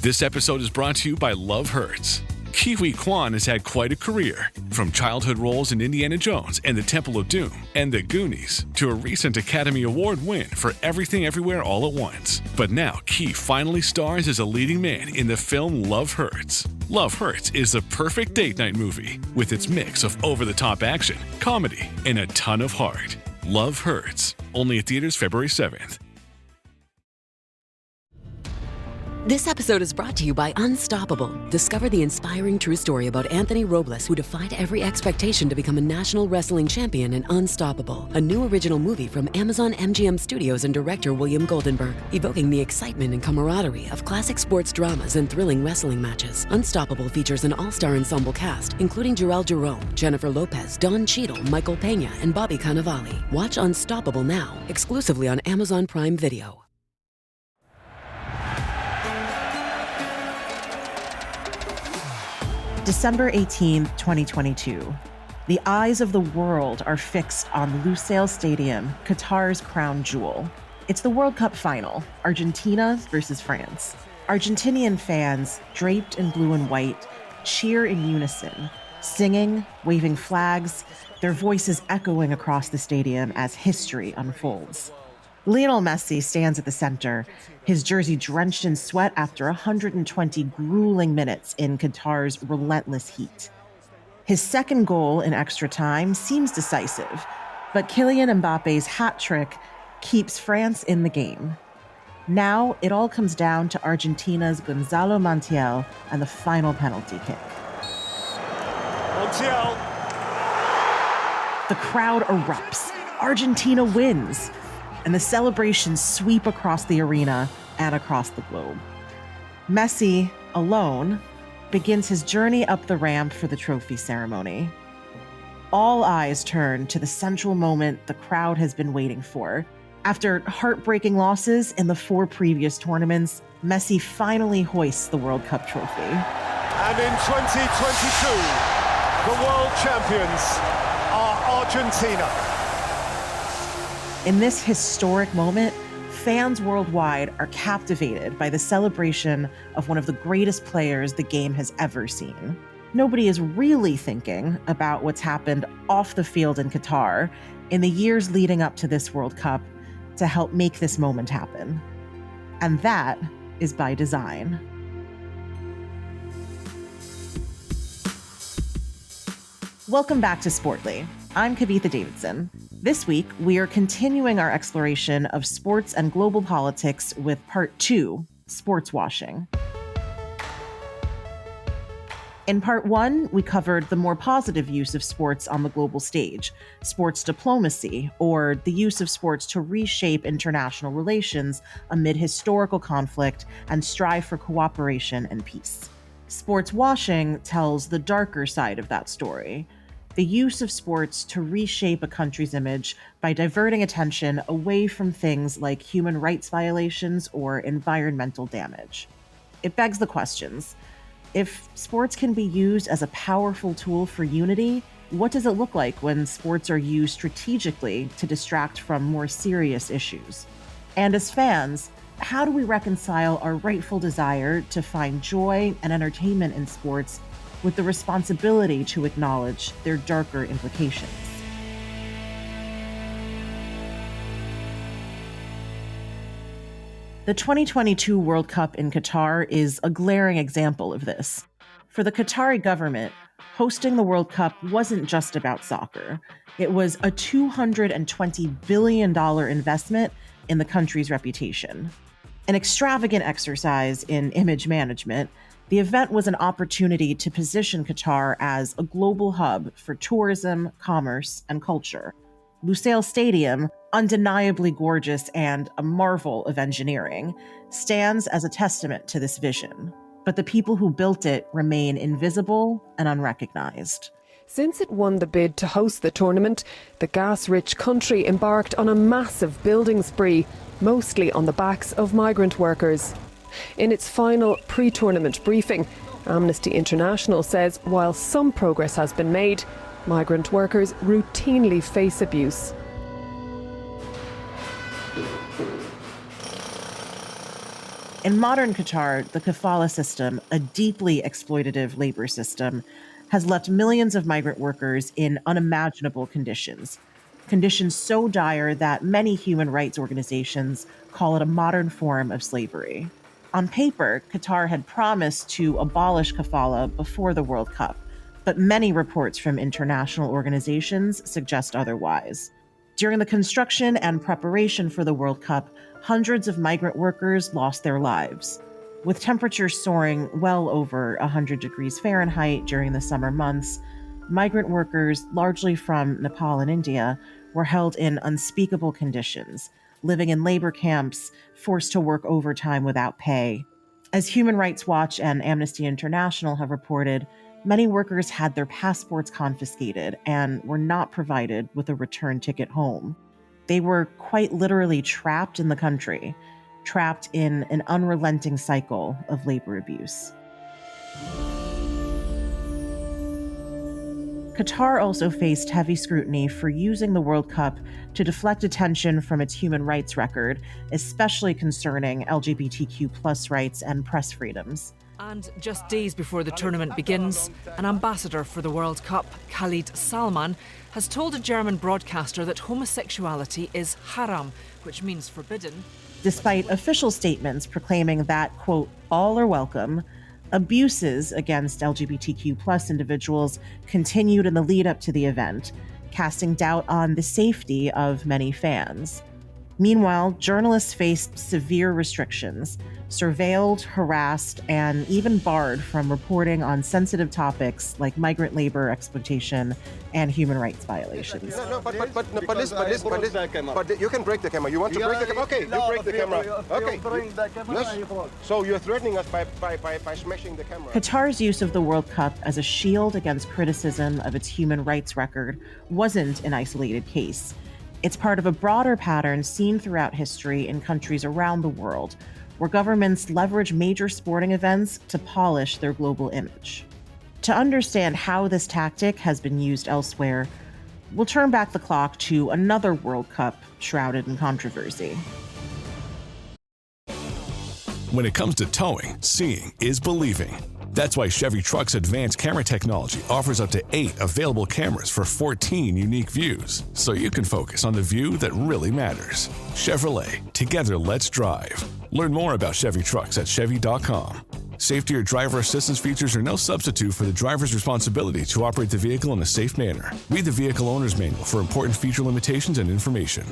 This episode is brought to you by Love Hurts. Kiwi Kwan has had quite a career, from childhood roles in Indiana Jones and the Temple of Doom and The Goonies to a recent Academy Award win for Everything Everywhere All at Once. But now Ki finally stars as a leading man in the film Love Hurts. Love Hurts is the perfect date night movie with its mix of over-the-top action, comedy, and a ton of heart. Love Hurts, only at theaters February 7th. This episode is brought to you by Unstoppable. Discover the inspiring true story about Anthony Robles, who defied every expectation to become a national wrestling champion in Unstoppable, a new original movie from Amazon MGM Studios and director William Goldenberg, evoking the excitement and camaraderie of classic sports dramas and thrilling wrestling matches. Unstoppable features an all-star ensemble cast, including Jarrell Jerome, Jennifer Lopez, Don Cheadle, Michael Pena, and Bobby Cannavale. Watch Unstoppable now, exclusively on Amazon Prime Video. December 18th, 2022. The eyes of the world are fixed on Lusail Stadium, Qatar's crown jewel. It's the World Cup final, Argentina versus France. Argentinian fans, draped in blue and white, cheer in unison, singing, waving flags, their voices echoing across the stadium as history unfolds. Lionel Messi stands at the center, his jersey drenched in sweat after 120 grueling minutes in Qatar's relentless heat. His second goal in extra time seems decisive, but Kylian Mbappe's hat trick keeps France in the game. Now it all comes down to Argentina's Gonzalo Montiel and the final penalty kick. Montiel. The crowd erupts. Argentina wins. And the celebrations sweep across the arena and across the globe. Messi, alone, begins his journey up the ramp for the trophy ceremony. All eyes turn to the central moment the crowd has been waiting for. After heartbreaking losses in the 4 previous tournaments, Messi finally hoists the World Cup trophy. And in 2022, the world champions are Argentina. In this historic moment, fans worldwide are captivated by the celebration of one of the greatest players the game has ever seen. Nobody is really thinking about what's happened off the field in Qatar in the years leading up to this World Cup to help make this moment happen. And that is by design. Welcome back to Sportly. I'm Kavitha Davidson. This week, we are continuing our exploration of sports and global politics with Part 2, Sportswashing. In Part 1, we covered the more positive use of sports on the global stage, sports diplomacy, or the use of sports to reshape international relations amid historical conflict and strive for cooperation and peace. Sportswashing tells the darker side of that story, the use of sports to reshape a country's image by diverting attention away from things like human rights violations or environmental damage. It begs the questions. If sports can be used as a powerful tool for unity, what does it look like when sports are used strategically to distract from more serious issues? And as fans, how do we reconcile our rightful desire to find joy and entertainment in sports with the responsibility to acknowledge their darker implications? The 2022 World Cup in Qatar is a glaring example of this. For the Qatari government, hosting the World Cup wasn't just about soccer. It was a $220 billion investment in the country's reputation. An extravagant exercise in image management, the event was an opportunity to position Qatar as a global hub for tourism, commerce, and culture. Lusail Stadium, undeniably gorgeous and a marvel of engineering, stands as a testament to this vision. But the people who built it remain invisible and unrecognized. Since it won the bid to host the tournament, the gas-rich country embarked on a massive building spree, mostly on the backs of migrant workers. In its final pre-tournament briefing, Amnesty International says while some progress has been made, migrant workers routinely face abuse. In modern Qatar, the kafala system, a deeply exploitative labor system, has left millions of migrant workers in unimaginable conditions. Conditions so dire that many human rights organizations call it a modern form of slavery. On paper, Qatar had promised to abolish kafala before the World Cup, but many reports from international organizations suggest otherwise. During the construction and preparation for the World Cup, hundreds of migrant workers lost their lives. With temperatures soaring well over 100 degrees Fahrenheit during the summer months, migrant workers, largely from Nepal and India, were held in unspeakable conditions, living in labor camps, forced to work overtime without pay. As Human Rights Watch and Amnesty International have reported, many workers had their passports confiscated and were not provided with a return ticket home. They were quite literally trapped in the country, trapped in an unrelenting cycle of labor abuse. Qatar also faced heavy scrutiny for using the World Cup to deflect attention from its human rights record, especially concerning LGBTQ+ rights and press freedoms. And just days before the tournament begins, an ambassador for the World Cup, Khalid Salman, has told a German broadcaster that homosexuality is haram, which means forbidden. Despite official statements proclaiming that, quote, all are welcome, abuses against LGBTQ+ individuals continued in the lead up to the event, casting doubt on the safety of many fans. Meanwhile, journalists faced severe restrictions, surveilled, harassed, and even barred from reporting on sensitive topics like migrant labor exploitation and human rights violations. But you can break the camera. You want to break the camera? Okay, you break the camera. Okay. So you're threatening us by smashing the camera. Qatar's use of the World Cup as a shield against criticism of its human rights record wasn't an isolated case. It's part of a broader pattern seen throughout history in countries around the world, where governments leverage major sporting events to polish their global image. To understand how this tactic has been used elsewhere, we'll turn back the clock to another World Cup shrouded in controversy. When it comes to towing, seeing is believing. That's why Chevy Truck's advanced camera technology offers up to 8 available cameras for 14 unique views, so you can focus on the view that really matters. Chevrolet, together let's drive. Learn more about Chevy Trucks at Chevy.com. Safety or driver assistance features are no substitute for the driver's responsibility to operate the vehicle in a safe manner. Read the vehicle owner's manual for important feature limitations and information.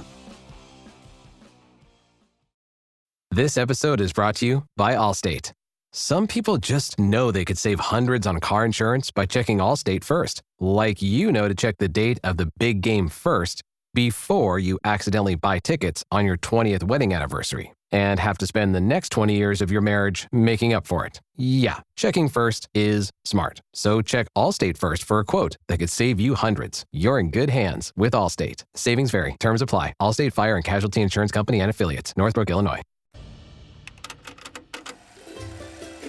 This episode is brought to you by Allstate. Some people just know they could save hundreds on car insurance by checking Allstate first, like you know to check the date of the big game first before you accidentally buy tickets on your 20th wedding anniversary and have to spend the next 20 years of your marriage making up for it. Yeah, checking first is smart. So check Allstate first for a quote that could save you hundreds. You're in good hands with Allstate. Savings vary. Terms apply. Allstate Fire and Casualty Insurance Company and Affiliates. Northbrook, Illinois.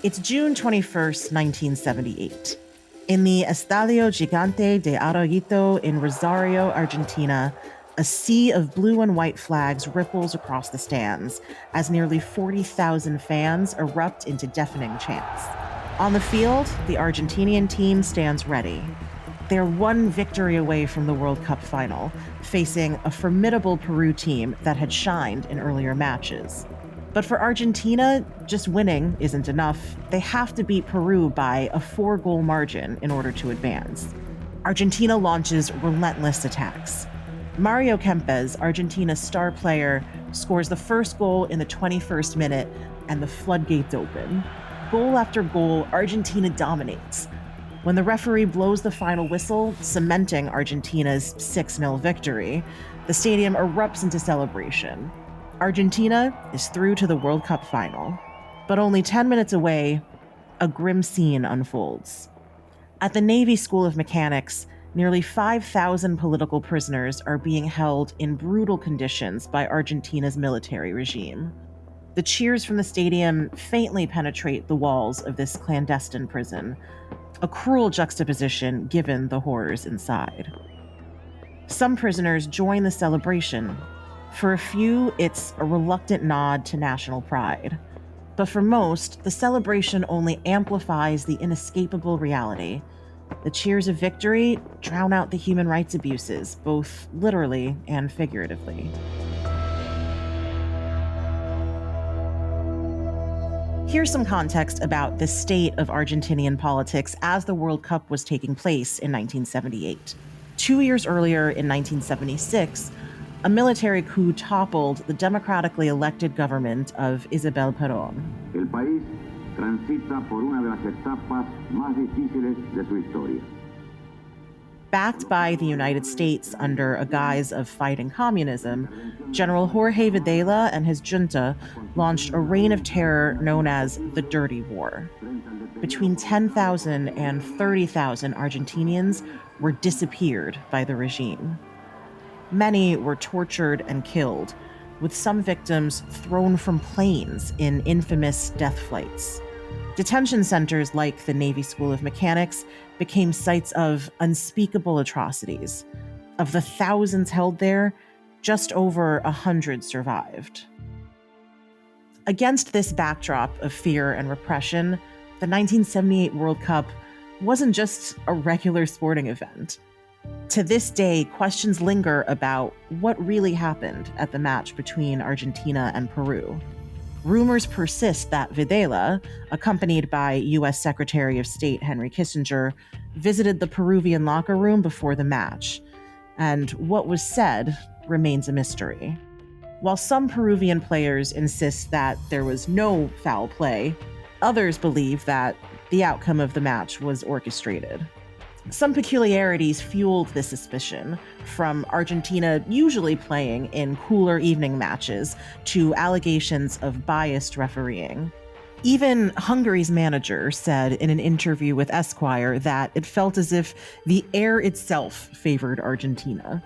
It's June 21st, 1978. In the Estadio Gigante de Arroyito in Rosario, Argentina, a sea of blue and white flags ripples across the stands as nearly 40,000 fans erupt into deafening chants. On the field, the Argentinian team stands ready. They're one victory away from the World Cup final, facing a formidable Peru team that had shined in earlier matches. But for Argentina, just winning isn't enough. They have to beat Peru by a 4-goal margin in order to advance. Argentina launches relentless attacks. Mario Kempes, Argentina's star player, scores the first goal in the 21st minute, and the floodgates open. Goal after goal, Argentina dominates. When the referee blows the final whistle, cementing Argentina's 6-0 victory, the stadium erupts into celebration. Argentina is through to the World Cup final. But only 10 minutes away, a grim scene unfolds. At the Navy School of Mechanics, nearly 5,000 political prisoners are being held in brutal conditions by Argentina's military regime. The cheers from the stadium faintly penetrate the walls of this clandestine prison, a cruel juxtaposition given the horrors inside. Some prisoners join the celebration. For a few, it's a reluctant nod to national pride. But for most, the celebration only amplifies the inescapable reality. The cheers of victory drown out the human rights abuses, both literally and figuratively. Here's some context about the state of Argentinian politics as the World Cup was taking place in 1978. 2 years earlier, in 1976, a military coup toppled the democratically elected government of Isabel Perón. El país transita por una de las etapas más difíciles de su historia. Backed by the United States under a guise of fighting communism, General Jorge Videla and his junta launched a reign of terror known as the Dirty War. Between 10,000 and 30,000 Argentinians were disappeared by the regime. Many were tortured and killed, with some victims thrown from planes in infamous death flights. Detention centers like the Navy School of Mechanics became sites of unspeakable atrocities. Of the thousands held there, just over 100 survived. Against this backdrop of fear and repression, the 1978 World Cup wasn't just a regular sporting event. To this day, questions linger about what really happened at the match between Argentina and Peru. Rumors persist that Videla, accompanied by U.S. Secretary of State Henry Kissinger, visited the Peruvian locker room before the match, and what was said remains a mystery. While some Peruvian players insist that there was no foul play, others believe that the outcome of the match was orchestrated. Some peculiarities fueled this suspicion, from Argentina usually playing in cooler evening matches to allegations of biased refereeing. Even Hungary's manager said in an interview with Esquire that it felt as if the air itself favored Argentina.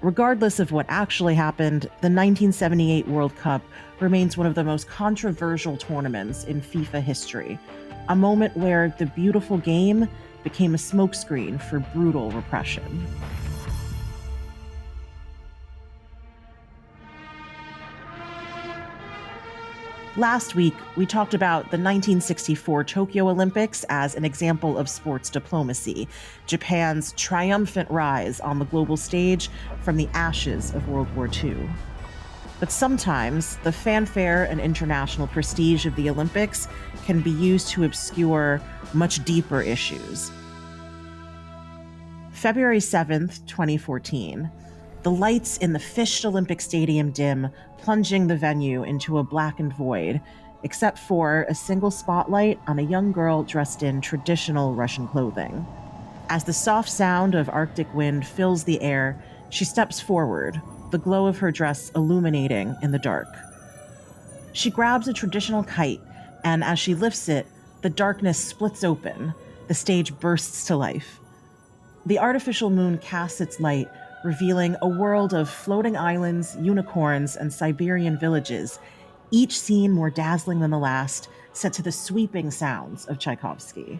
Regardless of what actually happened, the 1978 World Cup remains one of the most controversial tournaments in FIFA history, a moment where the beautiful game became a smokescreen for brutal repression. Last week, we talked about the 1964 Tokyo Olympics as an example of sports diplomacy, Japan's triumphant rise on the global stage from the ashes of World War II. But sometimes, the fanfare and international prestige of the Olympics can be used to obscure much deeper issues. February 7th, 2014. The lights in the fished Olympic Stadium dim, plunging the venue into a blackened void, except for a single spotlight on a young girl dressed in traditional Russian clothing. As the soft sound of Arctic wind fills the air, she steps forward, the glow of her dress illuminating in the dark. She grabs a traditional kite, and as she lifts it, the darkness splits open. The stage bursts to life. The artificial moon casts its light, revealing a world of floating islands, unicorns, and Siberian villages, each scene more dazzling than the last, set to the sweeping sounds of Tchaikovsky.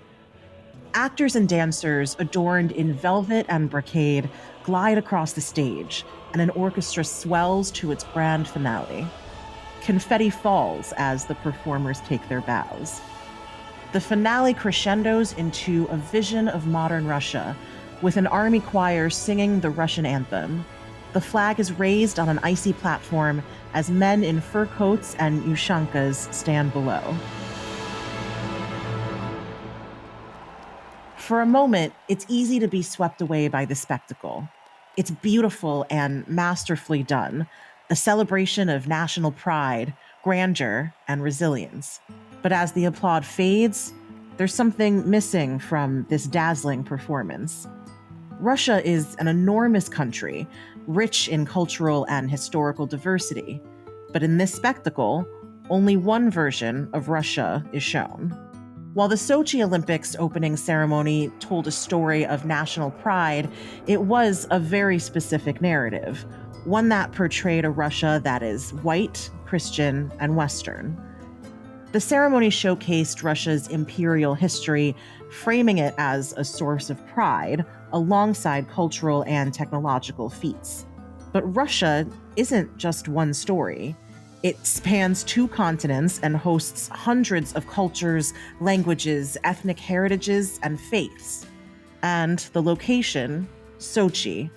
Actors and dancers, adorned in velvet and brocade, glide across the stage, and an orchestra swells to its grand finale. Confetti falls as the performers take their bows. The finale crescendos into a vision of modern Russia, with an army choir singing the Russian anthem. The flag is raised on an icy platform as men in fur coats and ushankas stand below. For a moment, it's easy to be swept away by the spectacle. It's beautiful and masterfully done, a celebration of national pride, grandeur, and resilience. But as the applaud fades, there's something missing from this dazzling performance. Russia is an enormous country, rich in cultural and historical diversity. But in this spectacle, only one version of Russia is shown. While the Sochi Olympics opening ceremony told a story of national pride, it was a very specific narrative, one that portrayed a Russia that is white, Christian, and Western. The ceremony showcased Russia's imperial history, framing it as a source of pride alongside cultural and technological feats. But Russia isn't just one story. It spans 2 continents and hosts hundreds of cultures, languages, ethnic heritages, and faiths. And the location, Sochi.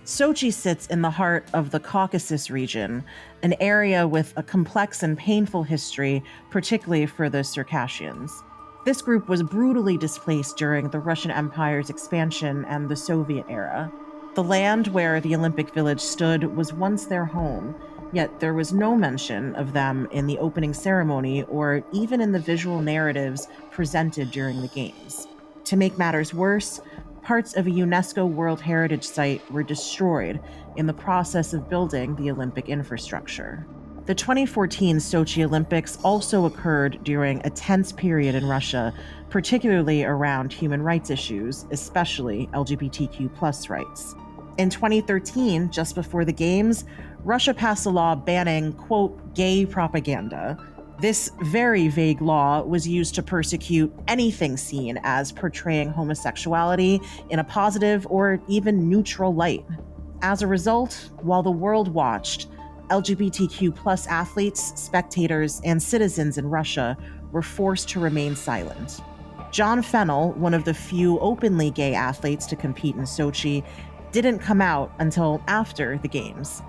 Sochi sits in the heart of the Caucasus region, an area with a complex and painful history, particularly for the Circassians. This group was brutally displaced during the Russian Empire's expansion and the Soviet era. The land where the Olympic Village stood was once their home, yet there was no mention of them in the opening ceremony or even in the visual narratives presented during the Games. To make matters worse, parts of a UNESCO World Heritage Site were destroyed in the process of building the Olympic infrastructure. The 2014 Sochi Olympics also occurred during a tense period in Russia, particularly around human rights issues, especially LGBTQ+ rights. In 2013, just before the Games, Russia passed a law banning, quote, gay propaganda. This very vague law was used to persecute anything seen as portraying homosexuality in a positive or even neutral light. As a result, while the world watched, LGBTQ+ athletes, spectators, and citizens in Russia were forced to remain silent. John Fennell, one of the few openly gay athletes to compete in Sochi, didn't come out until after the Games.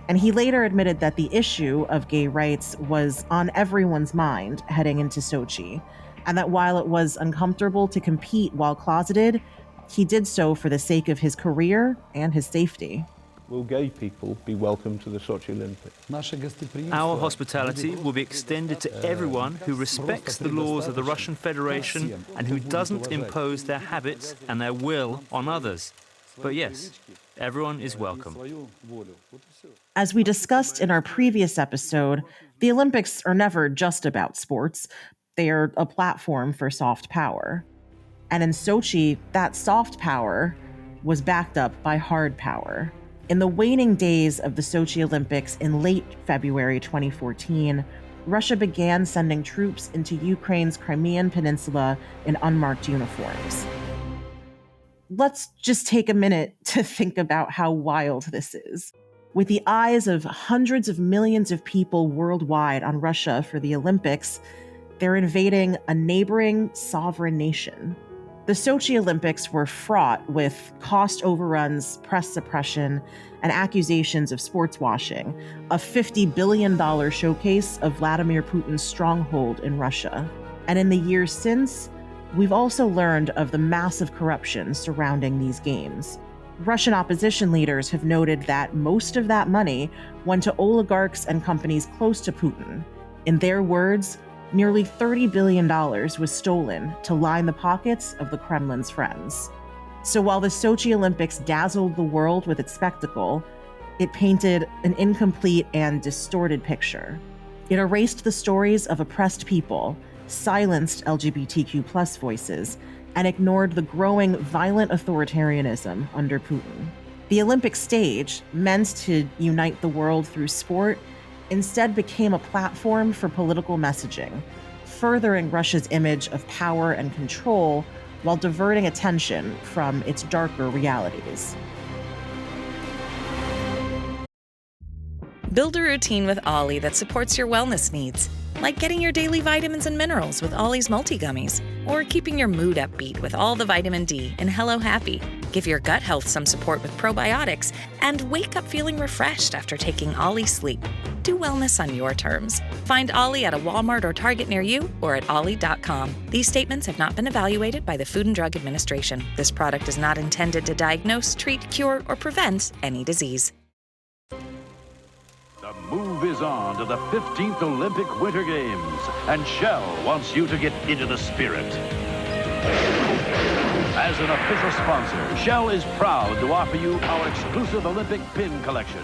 And he later admitted that the issue of gay rights was on everyone's mind heading into Sochi, and that while it was uncomfortable to compete while closeted, he did so for the sake of his career and his safety. Will gay people be welcome to the Sochi Olympics? Our hospitality will be extended to everyone who respects the laws of the Russian Federation and who doesn't impose their habits and their will on others. But yes, everyone is welcome. As we discussed in our previous episode, the Olympics are never just about sports. They are a platform for soft power. And in Sochi, that soft power was backed up by hard power. In the waning days of the Sochi Olympics in late February 2014, Russia began sending troops into Ukraine's Crimean Peninsula in unmarked uniforms. Let's just take a minute to think about how wild this is. With the eyes of hundreds of millions of people worldwide on Russia for the Olympics, they're invading a neighboring sovereign nation. The Sochi Olympics were fraught with cost overruns, press suppression, and accusations of sportswashing, a $50 billion showcase of Vladimir Putin's stronghold in Russia. And in the years since, we've also learned of the massive corruption surrounding these games. Russian opposition leaders have noted that most of that money went to oligarchs and companies close to Putin. In their words, nearly $30 billion was stolen to line the pockets of the Kremlin's friends. So while the Sochi Olympics dazzled the world with its spectacle, it painted an incomplete and distorted picture. It erased the stories of oppressed people, silenced LGBTQ+ voices, and ignored the growing violent authoritarianism under Putin. The Olympic stage, meant to unite the world through sport, instead became a platform for political messaging, furthering Russia's image of power and control while diverting attention from its darker realities. Build a routine with Ollie that supports your wellness needs, like getting your daily vitamins and minerals with Ollie's multi-gummies, or keeping your mood upbeat with all the vitamin D in Hello Happy. Give your gut health some support with probiotics, and wake up feeling refreshed after taking Ollie Sleep. Do wellness on your terms. Find Ollie at a Walmart or Target near you or at ollie.com. These statements have not been evaluated by the Food and Drug Administration. This product is not intended to diagnose, treat, cure, or prevent any disease. The move is on to the 15th Olympic Winter Games, and Shell wants you to get into the spirit. As an official sponsor, Shell is proud to offer you our exclusive Olympic pin collection.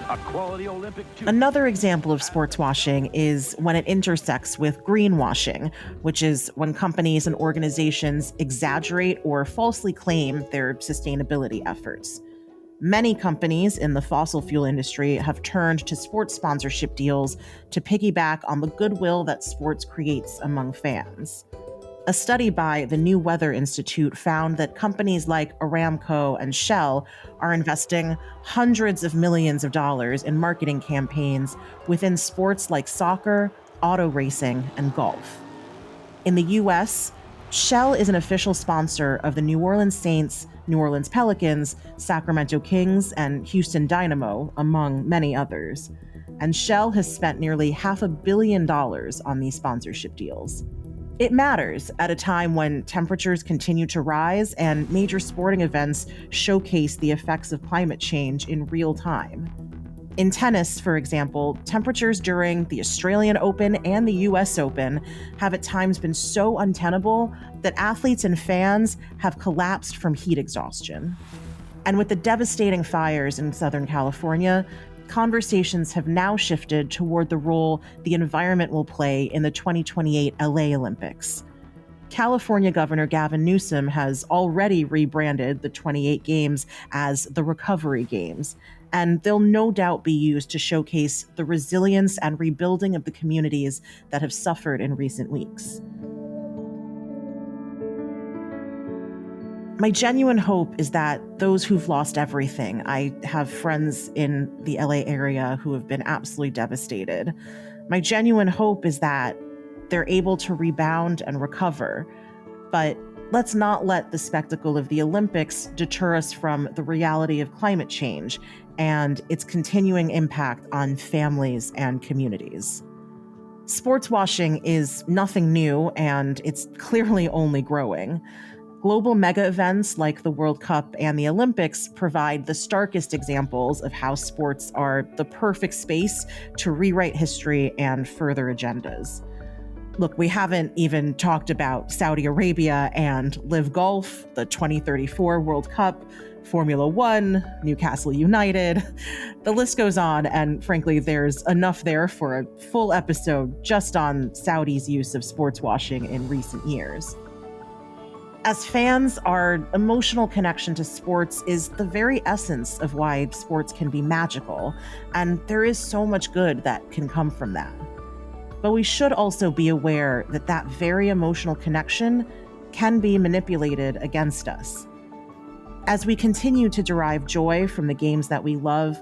A quality Olympic Another example of sportswashing is when it intersects with greenwashing, which is when companies and organizations exaggerate or falsely claim their sustainability efforts. Many companies in the fossil fuel industry have turned to sports sponsorship deals to piggyback on the goodwill that sports creates among fans. A study by the New Weather Institute found that companies like Aramco and Shell are investing hundreds of millions of dollars in marketing campaigns within sports like soccer, auto racing, and golf. In the US, Shell is an official sponsor of the New Orleans Saints, New Orleans Pelicans, Sacramento Kings, and Houston Dynamo, among many others. And Shell has spent nearly $500 million on these sponsorship deals. It matters at a time when temperatures continue to rise and major sporting events showcase the effects of climate change in real time. In tennis, for example, temperatures during the Australian Open and the US Open have at times been so untenable that athletes and fans have collapsed from heat exhaustion. And with the devastating fires in Southern California, conversations have now shifted toward the role the environment will play in the 2028 LA Olympics. California Governor Gavin Newsom has already rebranded the 28 games as the Recovery Games, and they'll no doubt be used to showcase the resilience and rebuilding of the communities that have suffered in recent weeks. My genuine hope is that those who've lost everything, I have friends in the LA area who have been absolutely devastated. My genuine hope is that they're able to rebound and recover. But let's not let the spectacle of the Olympics deter us from the reality of climate change and its continuing impact on families and communities. Sportswashing is nothing new, and it's clearly only growing. Global mega events like the World Cup and the Olympics provide the starkest examples of how sports are the perfect space to rewrite history and further agendas. Look, we haven't even talked about Saudi Arabia and Live Golf, the 2034 World Cup, Formula One, Newcastle United. The list goes on, and frankly, there's enough there for a full episode just on Saudi's use of sports washing in recent years. As fans, our emotional connection to sports is the very essence of why sports can be magical, and there is so much good that can come from that. But we should also be aware that that very emotional connection can be manipulated against us. As we continue to derive joy from the games that we love,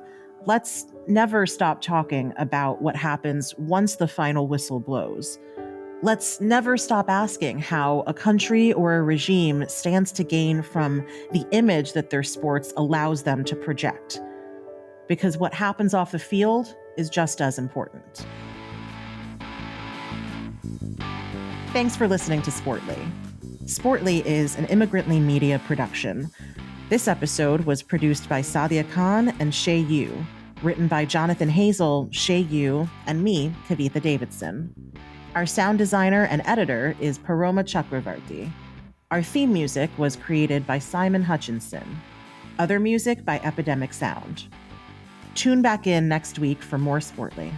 let's never stop talking about what happens once the final whistle blows. Let's never stop asking how a country or a regime stands to gain from the image that their sports allows them to project. Because what happens off the field is just as important. Thanks for listening to Sportly. Sportly is an Immigrantly Media production. This episode was produced by Sadia Khan and Shay Yu, written by Jonathan Hazel, Shay Yu, and me, Kavitha Davidson. Our sound designer and editor is Paroma Chakravarti. Our theme music was created by Simon Hutchinson. Other music by Epidemic Sound. Tune back in next week for more Sportly.